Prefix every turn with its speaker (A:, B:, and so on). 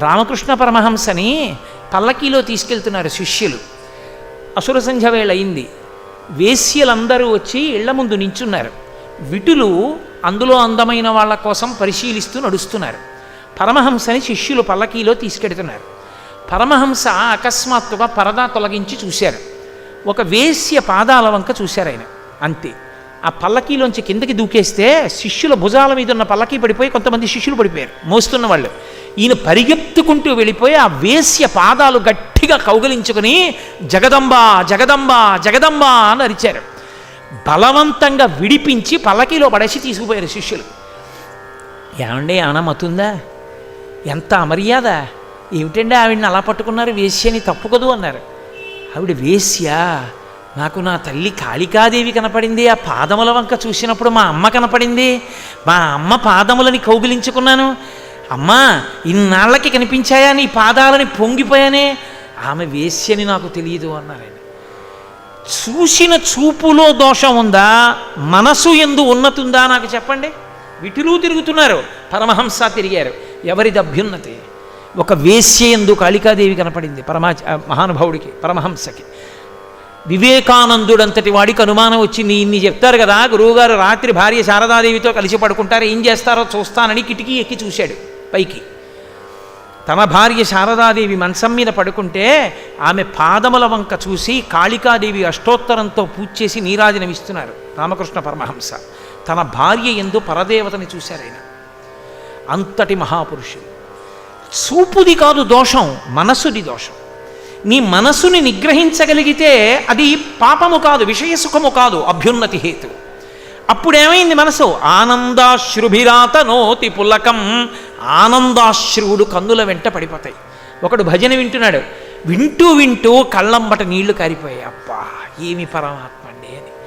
A: రామకృష్ణ పరమహంసని పల్లకీలో తీసుకెళ్తున్నారు శిష్యులు. అసుర సంధ్య వేళ అయింది. వేశ్యలందరూ వచ్చి ఇళ్ల ముందు నించున్నారు. విటులు అందులో అందమైన వాళ్ళ కోసం పరిశీలిస్తూ నడుస్తున్నారు. పరమహంసని శిష్యులు పల్లకీలో తీసుకెడుతున్నారు. పరమహంస అకస్మాత్తుగా పరదా తొలగించి చూశారు. ఒక వేశ్య పాదాల వంక చూశారు ఆయన. అంతే. ఆ పల్లకీలోంచి కిందకి దూకేస్తే శిష్యుల భుజాల మీద ఉన్న పల్లకీ పడిపోయి కొంతమంది శిష్యులు పడిపోయారు, మోస్తున్న వాళ్ళు. ఈయన పరిగెత్తుకుంటూ వెళ్ళిపోయి ఆ వేశ్య పాదాలు గట్టిగా కౌగలించుకుని జగదంబ జగదంబ జగదంబ అని అరిచారు. బలవంతంగా విడిపించి పల్లకీలో పడేసి తీసుకుపోయారు శిష్యులు. ఏమండి ఆనమతుందా? ఎంత అమర్యాద! ఏమిటండి ఆవిడని అలా పట్టుకున్నారు? వేశ్యని తప్పుకదు అన్నారు. ఆవిడ వేశ్య? నాకు నా తల్లి కాళికాదేవి కనపడింది. ఆ పాదముల వంక చూసినప్పుడు మా అమ్మ కనపడింది. మా అమ్మ పాదములని కౌగిలించుకున్నాను. అమ్మా, ఇన్నాళ్ళకి కనిపించాయా నీ పాదాలని? పొంగిపోయానే. ఆమె వేశ్యని నాకు తెలియదు అన్నారు ఆయన. చూసిన చూపులో దోషం ఉందా, మనసు ఎందు ఉన్నతుందా నాకు చెప్పండి. విటులు తిరుగుతున్నారు, పరమహంస తిరిగారు. ఎవరిది అభ్యున్నతి? ఒక వేశ్య ఎందు కాళికాదేవి కనపడింది మహానుభావుడికి, పరమహంసకి. వివేకానందుడంతటి వాడికి అనుమానం వచ్చింది. ఇన్ని చెప్తారు కదా గురువుగారు, రాత్రి భార్య శారదాదేవితో కలిసి పడుకుంటారు, ఏం చేస్తారో చూస్తానని కిటికీ ఎక్కి చూశాడు పైకి. తన భార్య శారదాదేవి మంచం మీద పడుకుంటే ఆమె పాదముల వంక చూసి కాళికాదేవి అష్టోత్తరంతో పూజ చేసి నీరాజనమిస్తున్నారు రామకృష్ణ పరమహంస. తన భార్య యందు పరదేవతని చూశారు ఆయన. అంతటి మహాపురుషుడు. చూపుది కాదు దోషం, మనసుది దోషం. నీ మనసుని నిగ్రహించగలిగితే అది పాపము కాదు, విషయసుఖము కాదు, అభ్యున్నతి హేతు. అప్పుడేమైంది మనసు? ఆనందాశ్రుభిరాత నోతి పులకం. ఆనందాశ్రువుడు కన్నుల వెంట పడిపోతాయి. ఒకడు భజన వింటున్నాడు, వింటూ వింటూ కళ్ళంబట నీళ్లు కారిపోయాయి. అబ్బా, ఏమి పరమాత్మ!